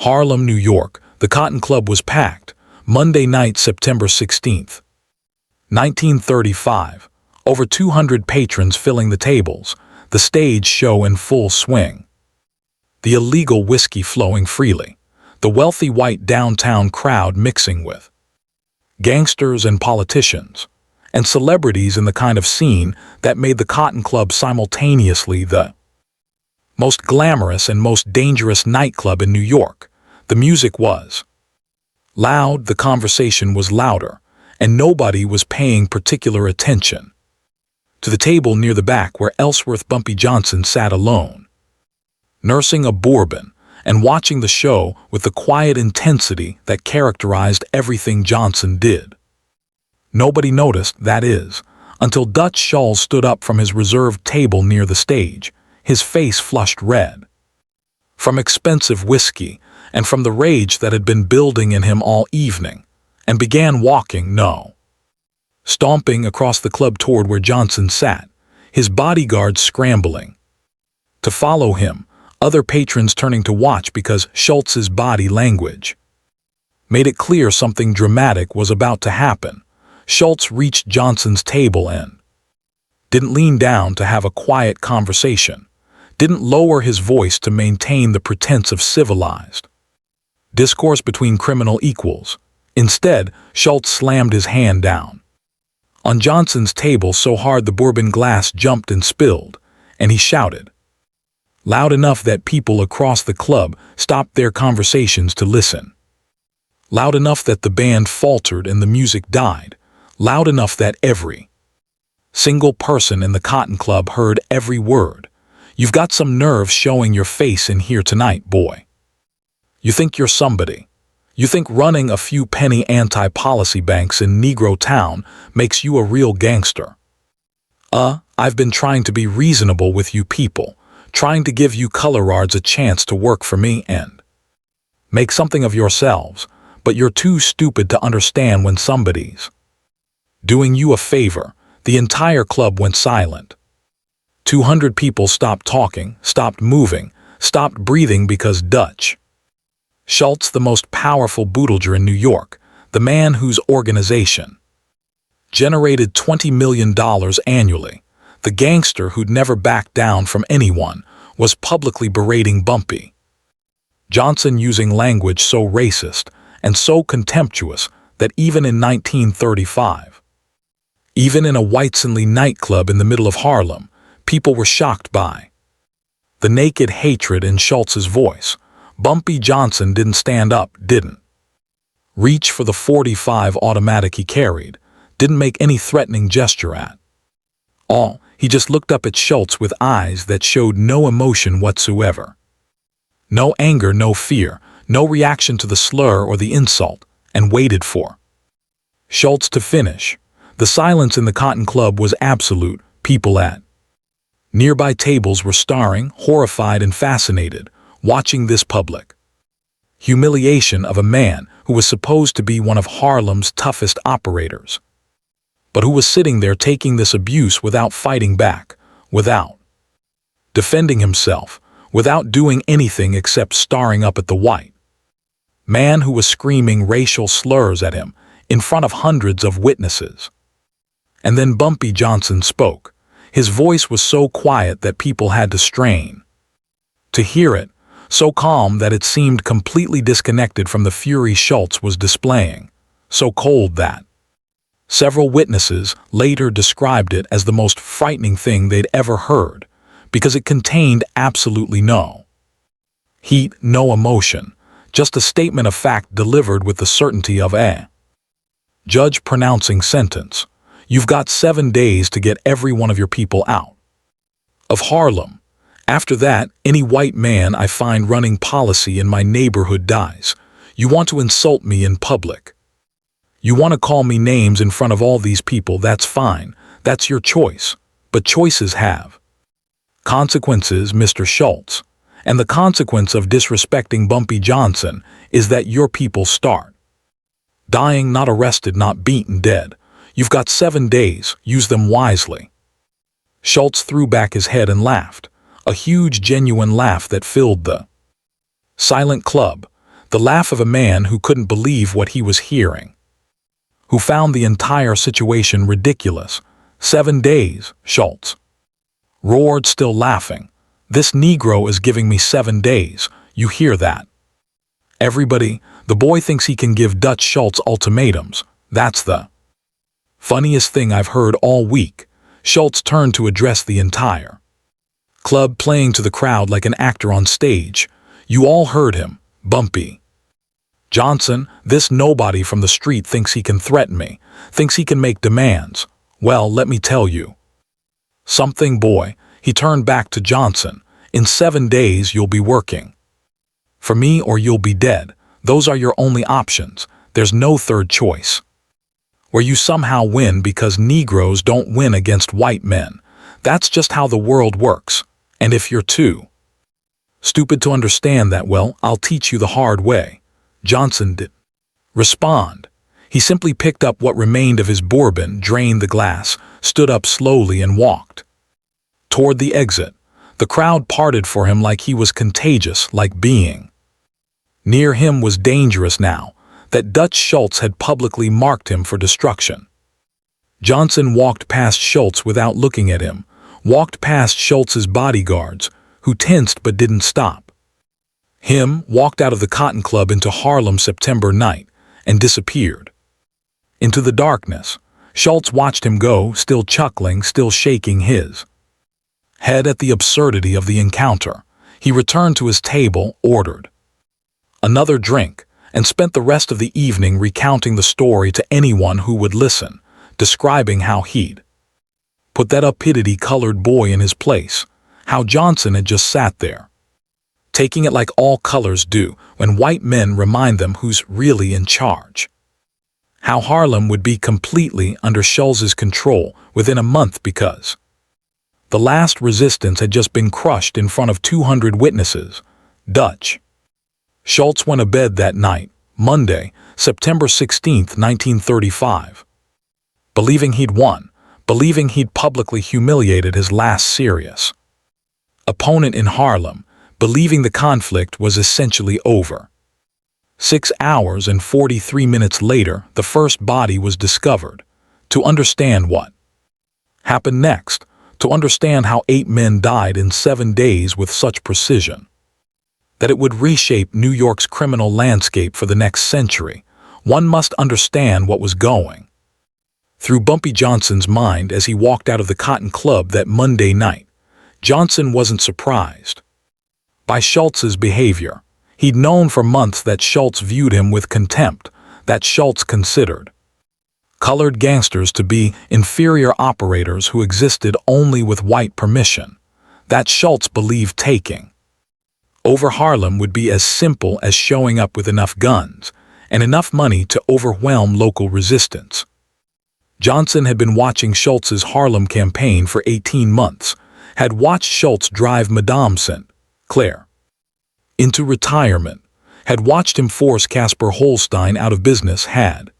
Harlem, New York, the Cotton Club was packed. Monday night, September 16th, 1935. Over 200 patrons filling the tables, the stage show in full swing. The illegal whiskey flowing freely, the wealthy white downtown crowd mixing with gangsters and politicians, and celebrities in the kind of scene that made the Cotton Club simultaneously the most glamorous and most dangerous nightclub in New York. The music was loud, the conversation was louder, and nobody was paying particular attention to the table near the back where Ellsworth Bumpy Johnson sat alone, nursing a bourbon and watching the show with the quiet intensity that characterized everything Johnson did. Nobody noticed, that is, until Dutch Schultz stood up from his reserved table near the stage, his face flushed red from expensive whiskey and from the rage that had been building in him all evening, and began walking, stomping across the club toward where Johnson sat, his bodyguards scrambling to follow him, other patrons turning to watch because Schultz's body language made it clear something dramatic was about to happen. Schultz reached Johnson's table and didn't lean down to have a quiet conversation, didn't lower his voice to maintain the pretense of civilized discourse between criminal equals. Instead, Schultz slammed his hand down on Johnson's table so hard the bourbon glass jumped and spilled, and he shouted, loud enough that people across the club stopped their conversations to listen, loud enough that the band faltered and the music died, loud enough that every single person in the Cotton Club heard every word. You've got some nerve showing your face in here tonight, boy. You think you're somebody. You think running a few penny anti-policy banks in Negro Town makes you a real gangster. I've been trying to be reasonable with you people, trying to give you colorards a chance to work for me and make something of yourselves, but you're too stupid to understand when somebody's doing you a favor. The entire club went silent. 200 people stopped talking, stopped moving, stopped breathing because Dutch Schultz, the most powerful bootlegger in New York, the man whose organization generated $20 million annually, the gangster who'd never backed down from anyone, was publicly berating Bumpy Johnson using language so racist and so contemptuous that even in 1935, even in a white-only nightclub in the middle of Harlem, people were shocked by the naked hatred in Schultz's voice. Bumpy Johnson didn't stand up, didn't reach for the .45 automatic he carried, didn't make any threatening gesture at all. He just looked up at Schultz with eyes that showed no emotion whatsoever. No anger, no fear, no reaction to the slur or the insult, and waited for Schultz to finish. The silence in the Cotton Club was absolute. People at nearby tables were staring, horrified and fascinated, watching this public humiliation of a man who was supposed to be one of Harlem's toughest operators, but who was sitting there taking this abuse without fighting back, without defending himself, without doing anything except staring up at the white man who was screaming racial slurs at him in front of hundreds of witnesses. And then Bumpy Johnson spoke. His voice was so quiet that people had to strain to hear it, so calm that it seemed completely disconnected from the fury Schultz was displaying, so cold that several witnesses later described it as the most frightening thing they'd ever heard, because it contained absolutely no heat, no emotion, just a statement of fact delivered with the certainty of a judge pronouncing sentence. You've got 7 days to get every one of your people out of Harlem. After that, any white man I find running policy in my neighborhood dies. You want to insult me in public. You want to call me names in front of all these people, that's fine. That's your choice. But choices have consequences, Mr. Schultz. And the consequence of disrespecting Bumpy Johnson is that your people start dying, not arrested, not beaten, dead. You've got 7 days. Use them wisely. Schultz threw back his head and laughed. A huge, genuine laugh that filled the silent club. The laugh of a man who couldn't believe what he was hearing, who found the entire situation ridiculous. 7 days, Schultz roared, still laughing. This Negro is giving me 7 days, you hear that? Everybody, the boy thinks he can give Dutch Schultz ultimatums. That's the funniest thing I've heard all week. Schultz turned to address the entire club, playing to the crowd like an actor on stage. You all heard him, Bumpy Johnson. This nobody from the street thinks he can threaten me, thinks he can make demands. Well, let me tell you something, boy. He turned back to Johnson. In 7 days you'll be working for me or you'll be dead. Those are your only options. There's no third choice. Where you somehow win because Negroes don't win against white men. That's just how the world works. And if you're too stupid to understand that, well, I'll teach you the hard way. Johnson didn't respond. He simply picked up what remained of his bourbon, drained the glass, stood up slowly and walked toward the exit. The crowd parted for him like he was contagious, like being near him was dangerous now that Dutch Schultz had publicly marked him for destruction. Johnson walked past Schultz without looking at him, walked past Schultz's bodyguards, who tensed but didn't stop him, walked out of the Cotton Club into Harlem September night, and disappeared into the darkness. Schultz watched him go, still chuckling, still shaking his head at the absurdity of the encounter. He returned to his table, ordered another drink, and spent the rest of the evening recounting the story to anyone who would listen, describing how he'd put that uppity-colored boy in his place, how Johnson had just sat there, taking it like all colors do when white men remind them who's really in charge. How Harlem would be completely under Schultz's control within a month because the last resistance had just been crushed in front of 200 witnesses. Dutch Schultz went to bed that night, Monday, September 16, 1935, believing he'd won, believing he'd publicly humiliated his last serious opponent in Harlem, believing the conflict was essentially over. 6 hours and 43 minutes later, the first body was discovered. To understand what happened next, to understand how 8 men died in 7 days with such precision that it would reshape New York's criminal landscape for the next century, one must understand what was going through Bumpy Johnson's mind as he walked out of the Cotton Club that Monday night. Johnson wasn't surprised by Schultz's behavior. He'd known for months that Schultz viewed him with contempt, that Schultz considered colored gangsters to be inferior operators who existed only with white permission, that Schultz believed taking over Harlem would be as simple as showing up with enough guns and enough money to overwhelm local resistance. Johnson had been watching Schultz's Harlem campaign for 18 months, had watched Schultz drive Madame St. Clair into retirement, had watched him force Casper Holstein out of business, had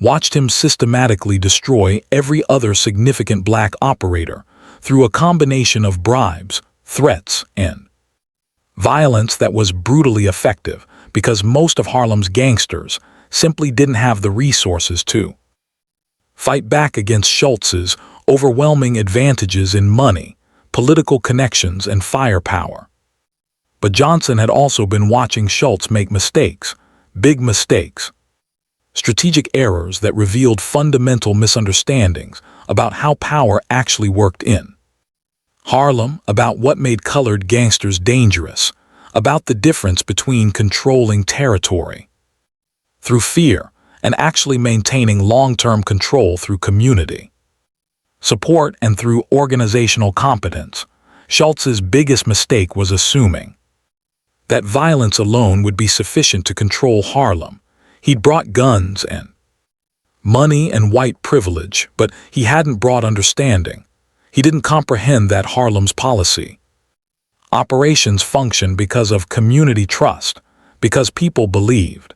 watched him systematically destroy every other significant black operator through a combination of bribes, threats, and violence that was brutally effective because most of Harlem's gangsters simply didn't have the resources to fight back against Schultz's overwhelming advantages in money, political connections, and firepower. But Johnson had also been watching Schultz make mistakes, big mistakes, strategic errors that revealed fundamental misunderstandings about how power actually worked in Harlem, about what made colored gangsters dangerous, about the difference between controlling territory through fear and actually maintaining long-term control through community support and through organizational competence. Schultz's biggest mistake was assuming that violence alone would be sufficient to control Harlem. He'd brought guns and money and white privilege, but he hadn't brought understanding. He didn't comprehend that Harlem's policy operations functioned because of community trust, because people believed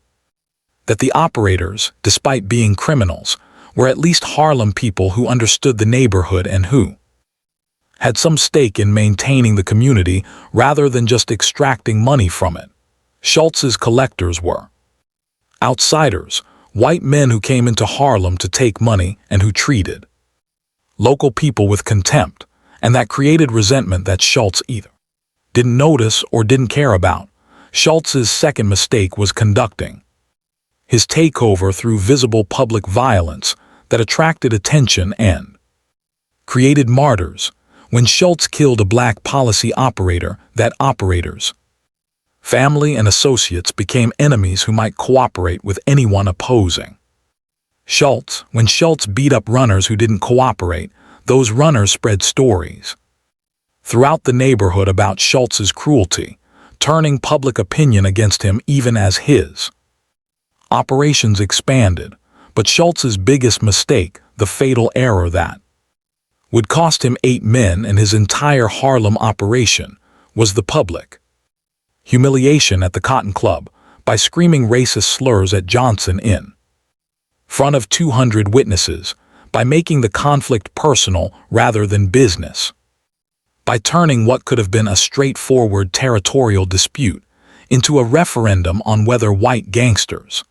that the operators, despite being criminals, were at least Harlem people who understood the neighborhood and who had some stake in maintaining the community rather than just extracting money from it. Schultz's collectors were outsiders, white men who came into Harlem to take money and who treated local people with contempt, and that created resentment that Schultz either didn't notice or didn't care about. Schultz's second mistake was conducting his takeover through visible public violence that attracted attention and created martyrs. When Schultz killed a black policy operator, that operator's family and associates became enemies who might cooperate with anyone opposing Schultz. When Schultz beat up runners who didn't cooperate, those runners spread stories throughout the neighborhood about Schultz's cruelty, turning public opinion against him even as his operations expanded. But Schultz's biggest mistake, the fatal error that would cost him 8 men and his entire Harlem operation, was the public humiliation at the Cotton Club by screaming racist slurs at Johnson in front of 200 witnesses, by making the conflict personal rather than business, by turning what could have been a straightforward territorial dispute into a referendum on whether white gangsters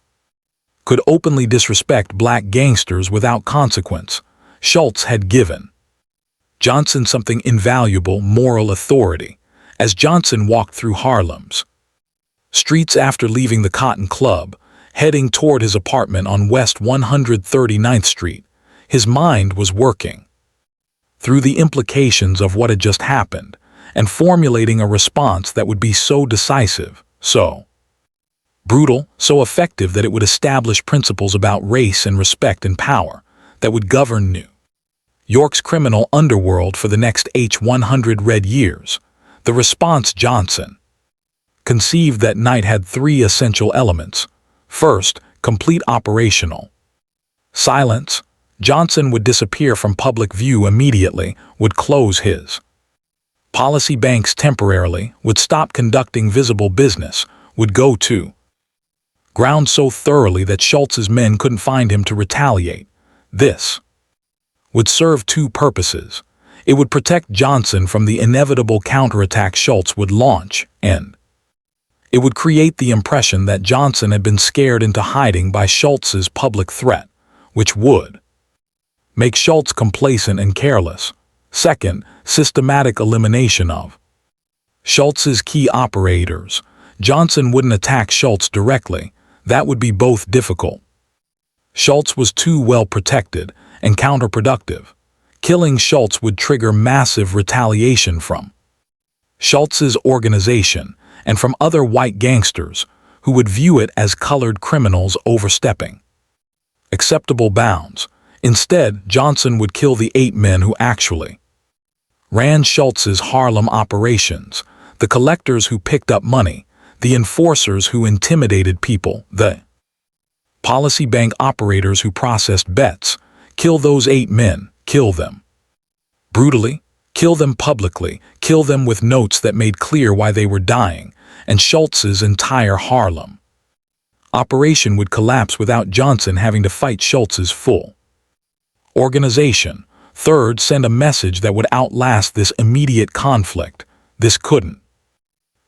could openly disrespect black gangsters without consequence. Schultz had given Johnson something invaluable: moral authority. As Johnson walked through Harlem's streets after leaving the Cotton Club, heading toward his apartment on West 139th Street, his mind was working through the implications of what had just happened and formulating a response that would be so decisive, so brutal, so effective that it would establish principles about race and respect and power that would govern New York's criminal underworld for the next 100 red years. The response Johnson conceived that night had 3 essential elements. First, complete operational silence. Johnson would disappear from public view immediately, would close his policy banks temporarily, would stop conducting visible business, would go to ground so thoroughly that Schultz's men couldn't find him to retaliate. This would serve 2 purposes. It would protect Johnson from the inevitable counterattack Schultz would launch, and it would create the impression that Johnson had been scared into hiding by Schultz's public threat, which would make Schultz complacent and careless. Second, systematic elimination of Schultz's key operators. Johnson wouldn't attack Schultz directly. That would be both difficult. Schultz was too well protected and counterproductive. Killing Schultz would trigger massive retaliation from Schultz's organization and from other white gangsters who would view it as colored criminals overstepping acceptable bounds. Instead, Johnson would kill the 8 men who actually ran Schultz's Harlem operations, the collectors who picked up money, the enforcers who intimidated people, the policy bank operators who processed bets. Kill those 8 men, kill them brutally, kill them publicly, kill them with notes that made clear why they were dying, and Schultz's entire Harlem operation would collapse without Johnson having to fight Schultz's full organization. Third, send a message that would outlast this immediate conflict. This couldn't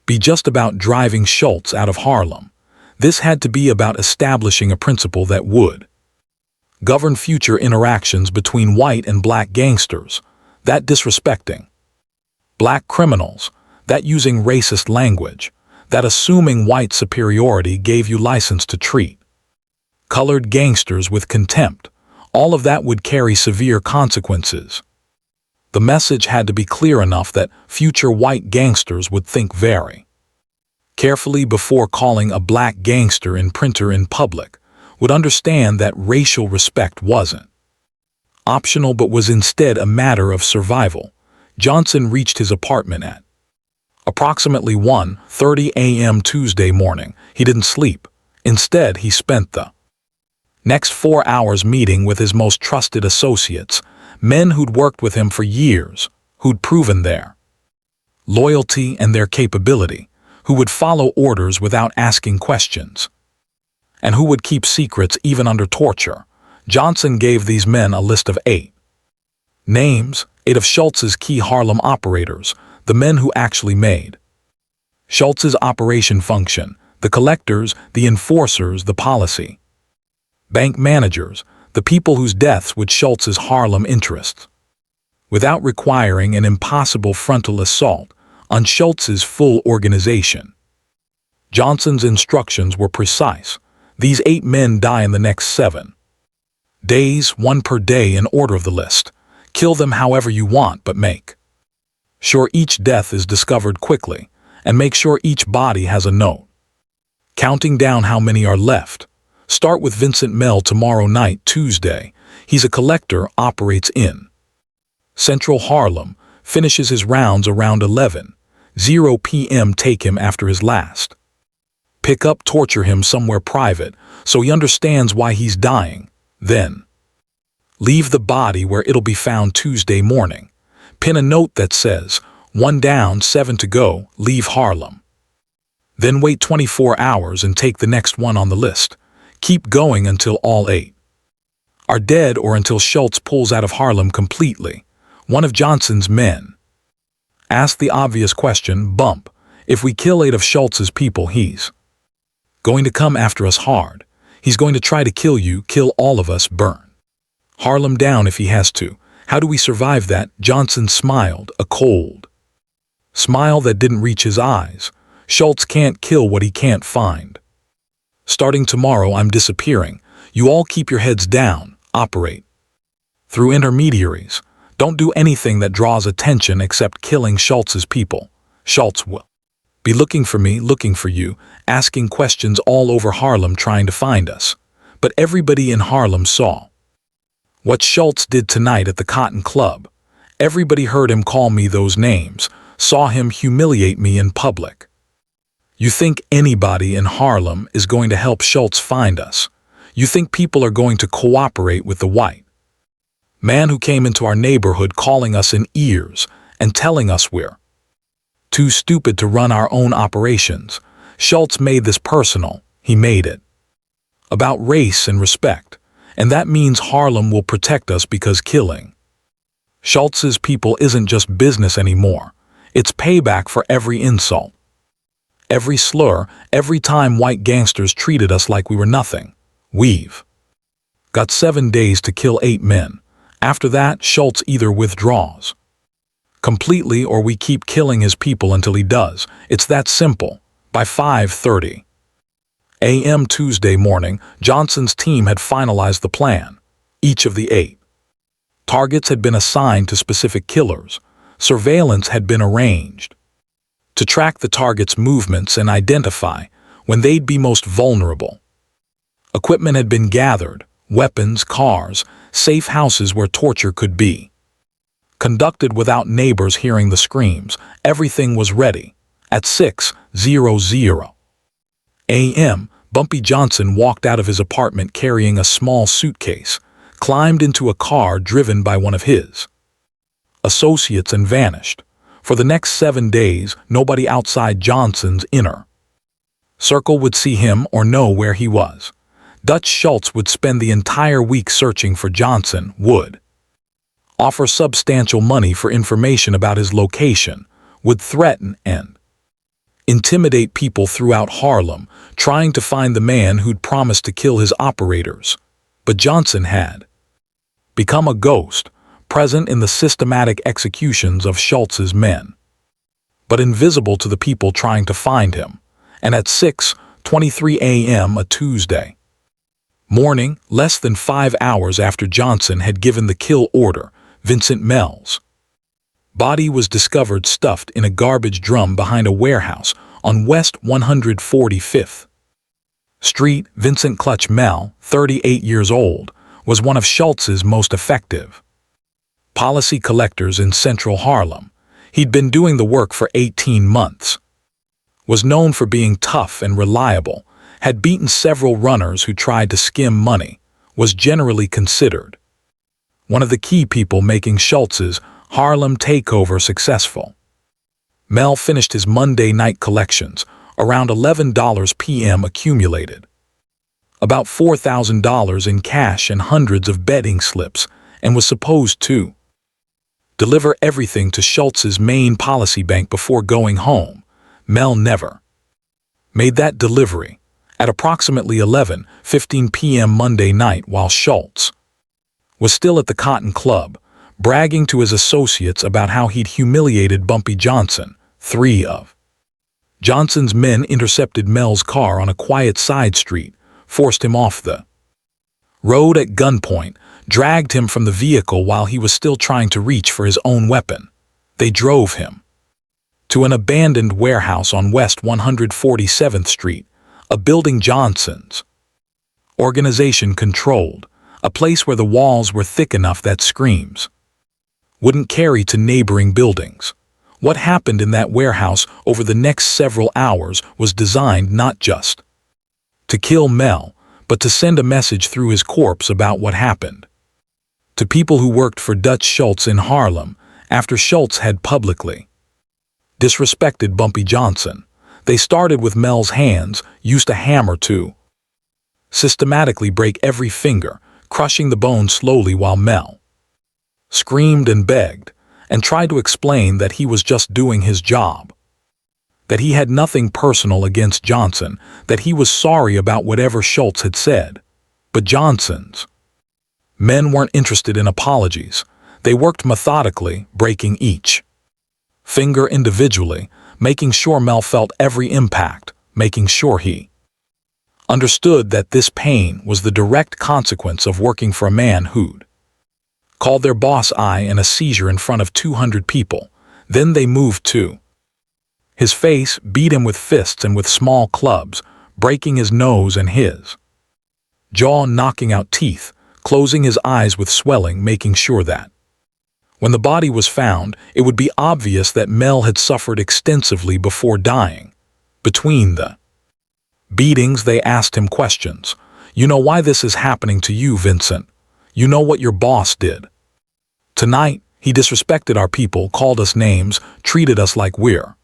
be just about driving Schultz out of Harlem. This had to be about establishing a principle that would govern future interactions between white and black gangsters, that disrespecting black criminals, that using racist language, that assuming white superiority gave you license to treat colored gangsters with contempt, all of that would carry severe consequences. The message had to be clear enough that future white gangsters would think very carefully before calling a black gangster in printer in public, would understand that racial respect wasn't optional but was instead a matter of survival. Johnson reached his apartment at approximately 1:30 a.m. Tuesday morning. He didn't sleep. Instead, he spent the next 4 hours meeting with his most trusted associates, men who'd worked with him for years, who'd proven their loyalty and their capability, who would follow orders without asking questions, and who would keep secrets even under torture. Johnson gave these men a list of 8 names, 8 of Schultz's key Harlem operators, the men who actually made Schultz's operation function, The collectors, the enforcers, the policy. Bank managers, the people whose deaths would Schultz's Harlem interests. Without requiring an impossible frontal assault on Schultz's full organization. Johnson's instructions were precise. These 8 men die in the next 7 days, 1 per day in order of the list. Kill them however you want, but make sure each death is discovered quickly, and make sure each body has a note counting down how many are left. Start with Vincent Mel tomorrow night, Tuesday. He's a collector, operates in Central Harlem, finishes his rounds around 11:00 p.m. Take him after his last pick up, torture him somewhere private so he understands why he's dying. Then leave the body where it'll be found Tuesday morning. Pin a note that says, 1 down, 7 to go, leave Harlem. Then wait 24 hours and take the next one on the list. Keep going until all 8 are dead or until Schultz pulls out of Harlem completely. One of Johnson's men asked the obvious question, Bump, if we kill 8 of Schultz's people, he's going to come after us hard. He's going to try to kill you, kill all of us, burn Harlem down if he has to. How do we survive that? Johnson smiled, a cold smile that didn't reach his eyes. Schultz can't kill what he can't find. Starting tomorrow, I'm disappearing. You all keep your heads down, operate through intermediaries. Don't do anything that draws attention except killing Schultz's people. Schultz will be looking for me, looking for you, asking questions all over Harlem trying to find us. But everybody in Harlem saw what Schultz did tonight at the Cotton Club. Everybody heard him call me those names, saw him humiliate me in public. You think anybody in Harlem is going to help Schultz find us? You think people are going to cooperate with the white man who came into our neighborhood calling us in ears and telling us we're too stupid to run our own operations? Schultz made this personal. He made it about race and respect. And that means Harlem will protect us because killing Schultz's people isn't just business anymore. It's payback for every insult, every slur, every time white gangsters treated us like we were nothing. We've got 7 days to kill 8 men. After that, Schultz either withdraws completely or we keep killing his people until he does. It's that simple. By 5:30 a.m. Tuesday morning, Johnson's team had finalized the plan. Each of the 8 targets had been assigned to specific killers. Surveillance had been arranged to track the target's movements and identify when they'd be most vulnerable. Equipment had been gathered, weapons, cars, safe houses where torture could be conducted without neighbors hearing the screams. Everything was ready. At 6:00 a.m., Bumpy Johnson walked out of his apartment carrying a small suitcase, climbed into a car driven by one of his associates and vanished. For the next 7 days, nobody outside Johnson's inner circle would see him or know where he was. Dutch Schultz would spend the entire week searching for Johnson, would offer substantial money for information about his location, would threaten and intimidate people throughout Harlem, trying to find the man who'd promised to kill his operators. But Johnson had become a ghost, present in the systematic executions of Schultz's men, but invisible to the people trying to find him. And at 6:23 a.m. a Tuesday morning, less than 5 hours after Johnson had given the kill order, Vincent Mel's body was discovered stuffed in a garbage drum behind a warehouse on West 145th Street. Vincent Clutch Mel, 38 years old, was one of Schultz's most effective policy collectors in Central Harlem. He'd been doing the work for 18 months, was known for being tough and reliable, had beaten several runners who tried to skim money, was generally considered one of the key people making Schultz's Harlem takeover successful. Mel finished his Monday night collections, around $11 p.m. accumulated about $4,000 in cash and hundreds of betting slips, and was supposed to deliver everything to Schultz's main policy bank before going home. Mel never made that delivery at approximately 11:15 p.m. Monday night while Schultz was still at the Cotton Club, bragging to his associates about how he'd humiliated Bumpy Johnson. 3 of Johnson's men intercepted Mel's car on a quiet side street, forced him off the road at gunpoint, dragged him from the vehicle while he was still trying to reach for his own weapon. They drove him to an abandoned warehouse on West 147th Street, a building Johnson's organization controlled, a place where the walls were thick enough that screams wouldn't carry to neighboring buildings. What happened in that warehouse over the next several hours was designed not just to kill Mel, but to send a message through his corpse about what happened to people who worked for Dutch Schultz in Harlem after Schultz had publicly disrespected Bumpy Johnson. They started with Mel's hands, used a hammer to systematically break every finger, crushing the bone slowly while Mel screamed and begged, and tried to explain that he was just doing his job, that he had nothing personal against Johnson, that he was sorry about whatever Schultz had said. But Johnson's men weren't interested in apologies. They worked methodically, breaking each finger individually, making sure Mel felt every impact, making sure he understood that this pain was the direct consequence of working for a man who'd called their boss in a seizure in front of 200 people. Then they moved to his face, beat him with fists and with small clubs, breaking his nose and his jaw, knocking out teeth, closing his eyes with swelling, making sure that when the body was found, it would be obvious that Mel had suffered extensively before dying. Between the beatings, they asked him questions. You know why this is happening to you, Vincent? You know what your boss did tonight? He disrespected our people, called us names, treated us like we're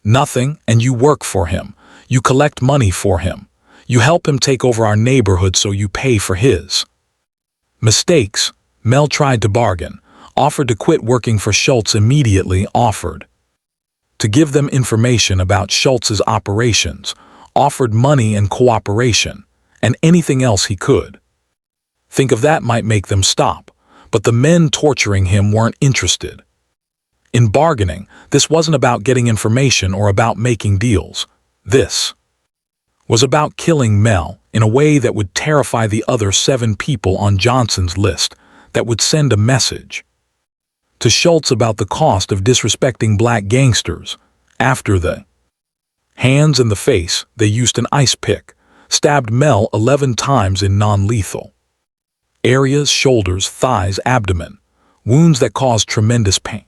nothing, and you work for him. You collect money for him. You help him take over our neighborhood, so you pay for his mistakes. Mel tried to bargain, offered to quit working for Schultz immediately, offered to give them information about Schultz's operations, offered money and cooperation, and anything else he could think of that might make them stop. But the men torturing him weren't interested in bargaining. This wasn't about getting information or about making deals. This was about killing Mel in a way that would terrify the other 7 people on Johnson's list, that would send a message to Schultz about the cost of disrespecting black gangsters. After the hands in the face, they used an ice pick, stabbed Mel 11 times in non-lethal areas: shoulders, thighs, abdomen, wounds that caused tremendous pain,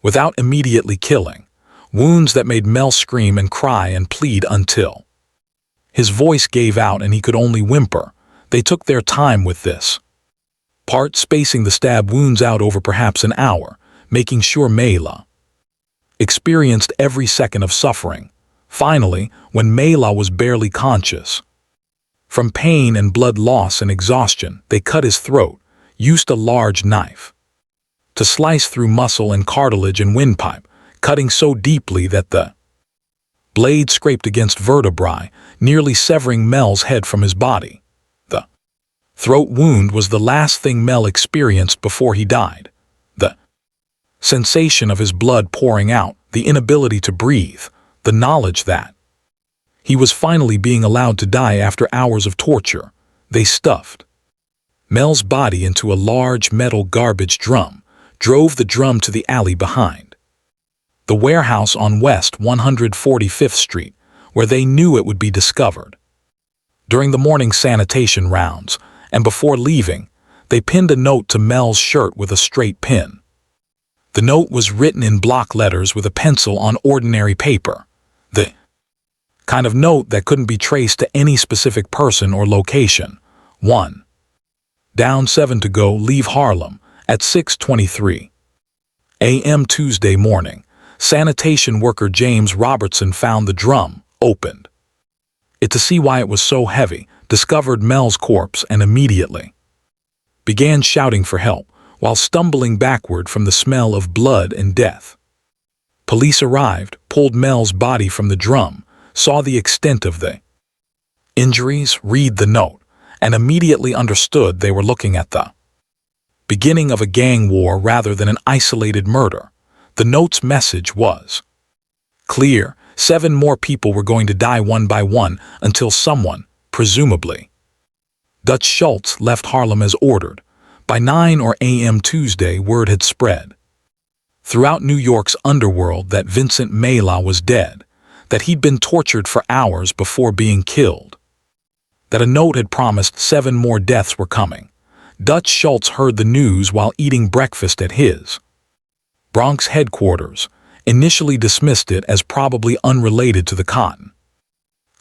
without immediately killing, wounds that made Mel scream and cry and plead until his voice gave out and he could only whimper. They took their time with this part, spacing the stab wounds out over perhaps an hour, making sure Mela experienced every second of suffering. Finally, when Mela was barely conscious from pain and blood loss and exhaustion, they cut his throat, used a large knife to slice through muscle and cartilage and windpipe, cutting so deeply that the blade scraped against vertebrae, nearly severing Mel's head from his body. The throat wound was the last thing Mel experienced before he died. The sensation of his blood pouring out, the inability to breathe, the knowledge that he was finally being allowed to die after hours of torture. They stuffed Mel's body into a large metal garbage drum, drove the drum to the alley behind the warehouse on West 145th Street, where they knew it would be discovered. During the morning sanitation rounds, and before leaving, they pinned a note to Mel's shirt with a straight pin. The note was written in block letters with a pencil on ordinary paper, the kind of note that couldn't be traced to any specific person or location. 1. Down 7 to go, leave Harlem at 6:23 a.m. Tuesday morning. Sanitation worker James Robertson found the drum, opened it to see why it was so heavy, discovered Mel's corpse, and immediately began shouting for help while stumbling backward from the smell of blood and death. Police arrived, pulled Mel's body from the drum, saw the extent of the injuries, read the note, and immediately understood they were looking at the beginning of a gang war rather than an isolated murder. The note's message was clear: 7 more people were going to die one by one until someone, presumably Dutch Schultz, left Harlem as ordered. By 9 a.m. Tuesday, word had spread throughout New York's underworld that Vincent Maylaw was dead, that he'd been tortured for hours before being killed, that a note had promised 7 more deaths were coming. Dutch Schultz heard the news while eating breakfast at his Bronx headquarters, initially dismissed it as probably unrelated to the Cotton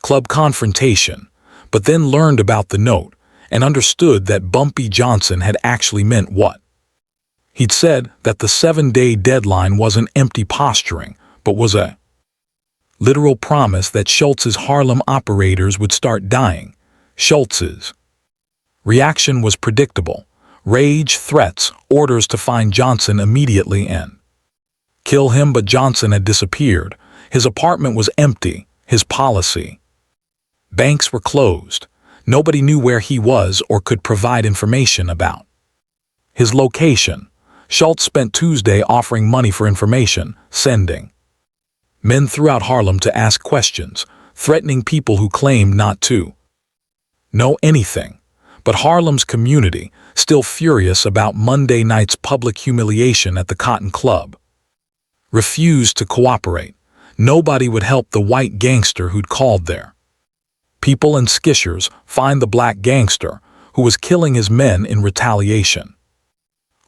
Club confrontation, but then learned about the note and understood that Bumpy Johnson had actually meant what he'd said, that the 7-day deadline wasn't empty posturing, but was a literal promise that Schultz's Harlem operators would start dying. Schultz's reaction was predictable: rage, threats, orders to find Johnson immediately and kill him. But Johnson had disappeared. His apartment was empty. His policy banks were closed. Nobody knew where he was or could provide information about his location. Schultz spent Tuesday offering money for information, sending men throughout Harlem to ask questions, threatening people who claimed not to know anything. But Harlem's community, still furious about Monday night's public humiliation at the Cotton Club, refused to cooperate. Nobody would help the white gangster who'd called their people and skishers find the black gangster who was killing his men in retaliation.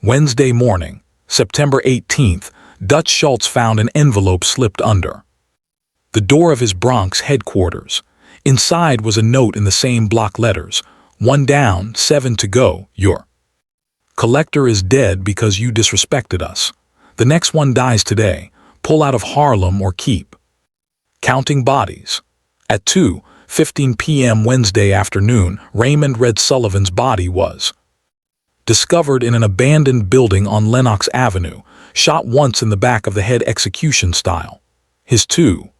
Wednesday morning, September 18th, Dutch Schultz found an envelope slipped under the door of his Bronx headquarters. Inside was a note in the same block letters: 1 down, 7 to go. Your collector is dead because you disrespected us. The next one dies today. Pull out of Harlem or keep counting bodies. At 2:15 p.m. Wednesday afternoon, Raymond Red Sullivan's body was discovered in an abandoned building on Lenox Avenue, shot once in the back of the head execution style. His 2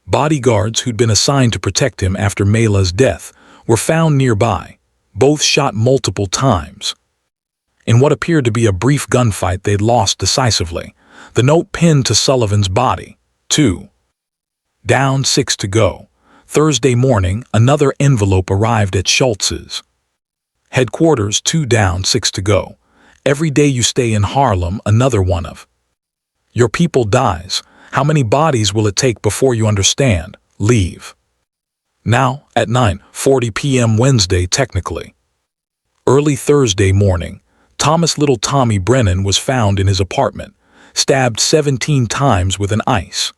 bodyguards who'd been assigned to protect him after Maylaw's death were found nearby, both shot multiple times. In what appeared to be a brief gunfight, they'd lost decisively. The note pinned to Sullivan's body: 2 down, 6 to go. Thursday morning, another envelope arrived at Schultz's headquarters: 2 down, 6 to go. Every day you stay in Harlem, another one of your people dies. How many bodies will it take before you understand? Leave now. At 9:40 p.m. Wednesday, technically early Thursday morning, Thomas Little Tommy Brennan was found in his apartment, stabbed 17 times with an ice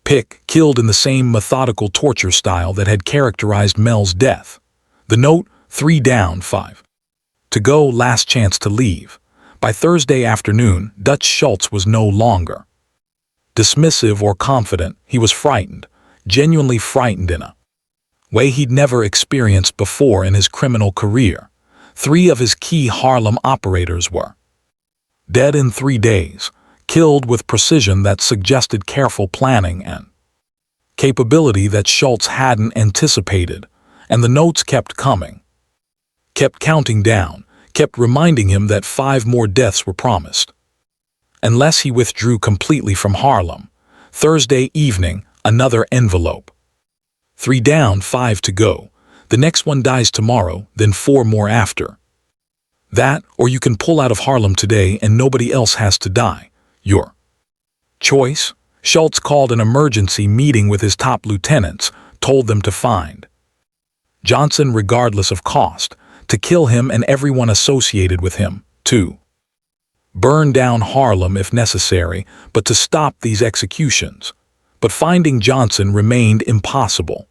pick, killed in the same methodical torture style that had characterized Mel's death. The note: 3 down, 5 to go, last chance to leave. By Thursday afternoon, Dutch Schultz was no longer dismissive or confident. He was frightened, genuinely frightened in a way he'd never experienced before in his criminal career. 3 of his key Harlem operators were dead in 3 days, killed with precision that suggested careful planning and capability that Schultz hadn't anticipated. And the notes kept coming, kept counting down, kept reminding him that 5 more deaths were promised unless he withdrew completely from Harlem. Thursday evening, another envelope: 3 down, 5 to go. The next one dies tomorrow, then 4 more after that, or you can pull out of Harlem today and nobody else has to die. Your choice. Schultz called an emergency meeting with his top lieutenants, told them to find Johnson regardless of cost, to kill him and everyone associated with him, to burn down Harlem if necessary, but to stop these executions. But finding Johnson remained impossible,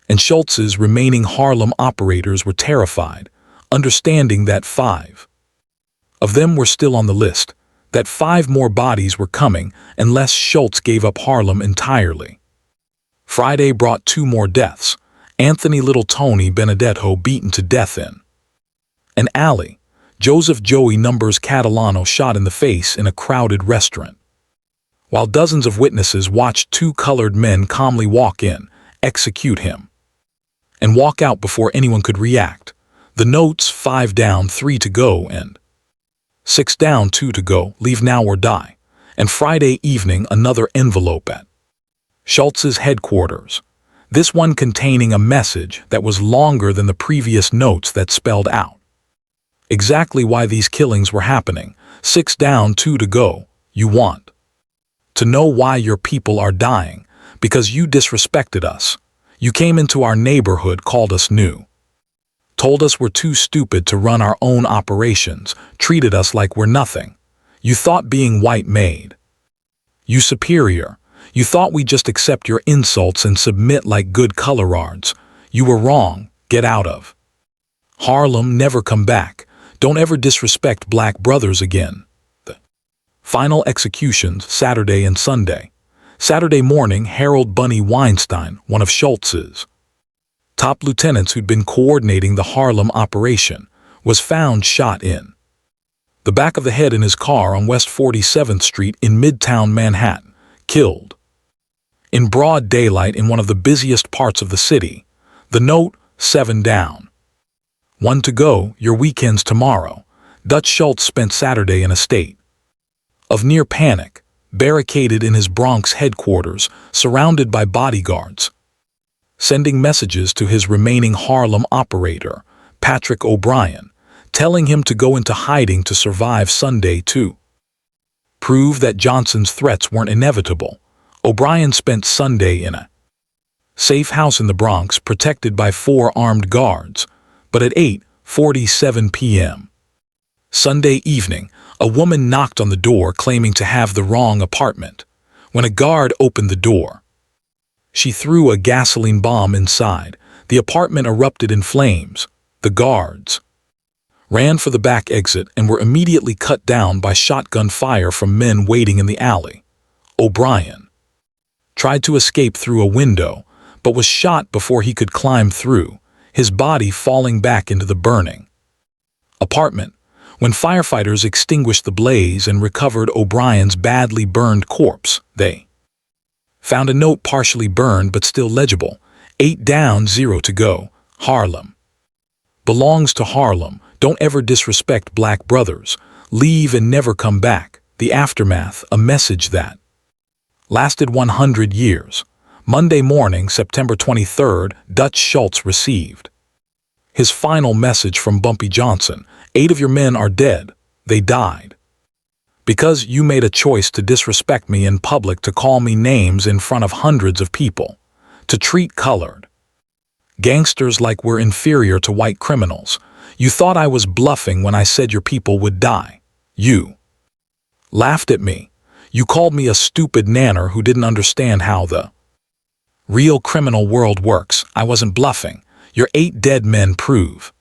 and Schultz's remaining Harlem operators were terrified, understanding that 5 of them were still on the list, that 5 more bodies were coming unless Schultz gave up Harlem entirely. Friday brought 2 more deaths: Anthony Little Tony Benedetto beaten to death in an alley, Joseph Joey Numbers Catalano shot in the face in a crowded restaurant. while dozens of witnesses watched two colored men calmly walk in, execute him, and walk out before anyone could react. The notes, 5 down, 3 to go, and 6 down, 2 to go, leave now or die. And Friday evening, another envelope at Schultz's headquarters, this one containing a message that was longer than the previous notes that spelled out exactly why these killings were happening. 6 down, 2 to go. You want to know why your people are dying, because you disrespected us. You came into our neighborhood, called us new, told us we're too stupid to run our own operations, treated us like we're nothing. You thought being white made you superior. You thought we'd just accept your insults and submit like good colorards. You were wrong. Get out of Harlem, never come back. Don't ever disrespect black brothers again. The final executions, Saturday and Sunday. Saturday morning, Harold Bunny Weinstein, one of Schultz's top lieutenants who'd been coordinating the Harlem operation, was found shot in the back of the head in his car on West 47th Street in Midtown Manhattan, killed in broad daylight in one of the busiest parts of the city. The note, 7 down, 1 to go, your weekend's tomorrow. Dutch Schultz spent Saturday in a state of near panic, barricaded in his Bronx headquarters, surrounded by bodyguards, sending messages to his remaining Harlem operator, Patrick O'Brien, telling him to go into hiding to survive Sunday to prove that Johnson's threats weren't inevitable. O'Brien spent Sunday in a safe house in the Bronx, protected by 4 armed guards, but at 8:47 p.m. Sunday evening, a woman knocked on the door claiming to have the wrong apartment. When a guard opened the door, she threw a gasoline bomb inside. The apartment erupted in flames. The guards ran for the back exit and were immediately cut down by shotgun fire from men waiting in the alley. O'Brien tried to escape through a window, but was shot before he could climb through, his body falling back into the burning apartment. When firefighters extinguished the blaze and recovered O'Brien's badly burned corpse, they found a note partially burned but still legible. 8 down, 0 to go. Harlem belongs to Harlem. Don't ever disrespect black brothers. Leave and never come back. The aftermath, a message that lasted 100 years. Monday morning, September 23rd, Dutch Schultz received his final message from Bumpy Johnson. 8 of your men are dead. They died because you made a choice to disrespect me in public, to call me names in front of hundreds of people, to treat colored gangsters like we're inferior to white criminals. You thought I was bluffing when I said your people would die. You laughed at me. You called me a stupid nanner who didn't understand how the real criminal world works. I wasn't bluffing. Your 8 dead men prove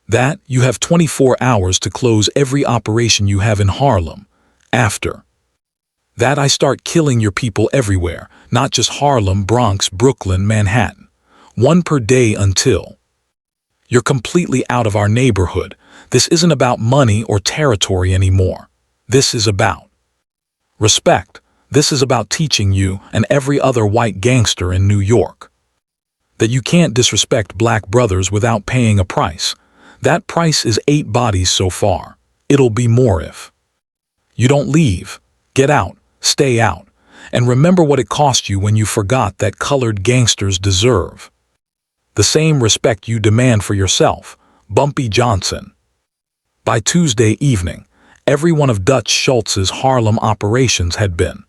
that. You have 24 hours to close every operation you have in Harlem. After that, I start killing your people everywhere, not just Harlem, Bronx, Brooklyn, Manhattan. 1 per day until you're completely out of our neighborhood. This isn't about money or territory anymore. This is about respect. This is about teaching you and every other white gangster in New York that you can't disrespect black brothers without paying a price. That price is 8 bodies so far. It'll be more if you don't leave. Get out, stay out, and remember what it cost you when you forgot that colored gangsters deserve the same respect you demand for yourself. Bumpy Johnson. By Tuesday evening, every one of Dutch Schultz's Harlem operations had been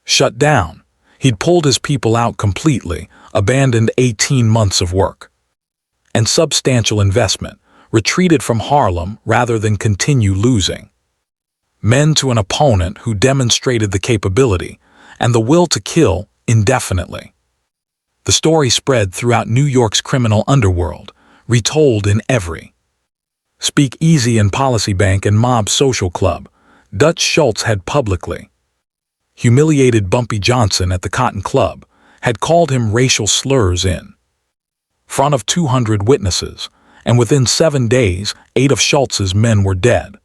shut down. He'd pulled his people out completely, abandoned 18 months of work and substantial investment, retreated from Harlem rather than continue losing men to an opponent who demonstrated the capability and the will to kill indefinitely. The story spread throughout New York's criminal underworld, retold in every speakeasy and policy bank and mob social club. Dutch Schultz had publicly humiliated Bumpy Johnson at the Cotton Club, had called him racial slurs in front of 200 witnesses, and within 7 days, 8 of Schultz's men were dead.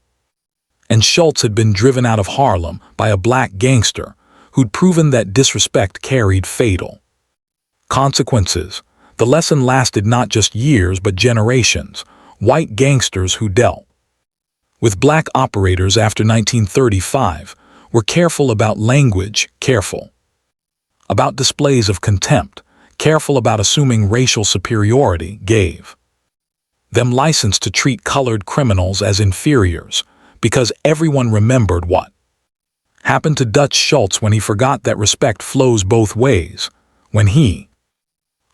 And Schultz had been driven out of Harlem by a black gangster who'd proven that disrespect carried fatal consequences. The lesson lasted not just years but generations. White gangsters who dealt with black operators after 1935 were careful about language, careful about displays of contempt, careful about assuming racial superiority, gave them license to treat colored criminals as inferiors, because everyone remembered what happened to Dutch Schultz when he forgot that respect flows both ways, when he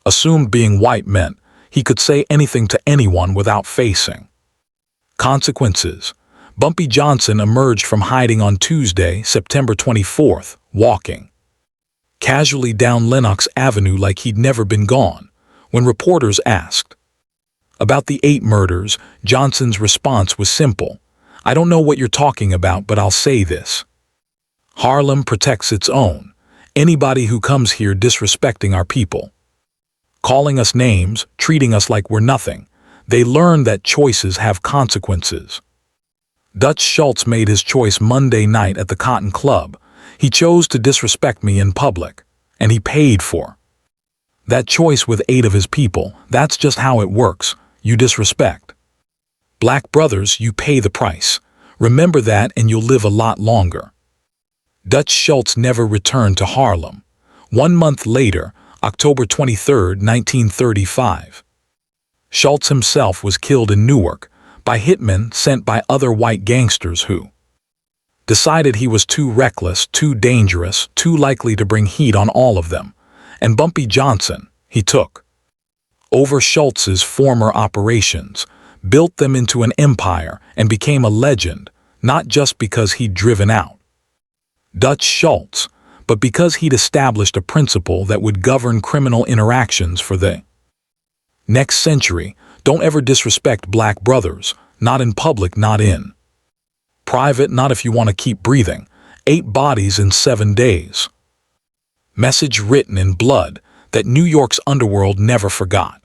assumed being white meant he could say anything to anyone without facing consequences. Bumpy Johnson emerged from hiding on Tuesday, September 24th, walking casually down Lenox Avenue like he'd never been gone. When reporters asked about the 8 murders, Johnson's response was simple. "I don't know what you're talking about, but I'll say this. Harlem protects its own. Anybody who comes here disrespecting our people, calling us names, treating us like we're nothing, they learn that choices have consequences." Dutch Schultz made his choice Monday night at the Cotton Club. He chose to disrespect me in public, and he paid for that choice with 8 of his people. That's just how it works. You disrespect black brothers, you pay the price. Remember that and you'll live a lot longer. Dutch Schultz never returned to Harlem. 1 month later, October 23, 1935, Schultz himself was killed in Newark by hitmen sent by other white gangsters who decided he was too reckless, too dangerous, too likely to bring heat on all of them. And Bumpy Johnson, he took over Schultz's former operations, built them into an empire, and became a legend, not just because he'd driven out Dutch Schultz, but because he'd established a principle that would govern criminal interactions for the next century. Don't ever disrespect black brothers, not in public, not in private, not if you want to keep breathing. 8 bodies in 7 days. Message written in blood that New York's underworld never forgot.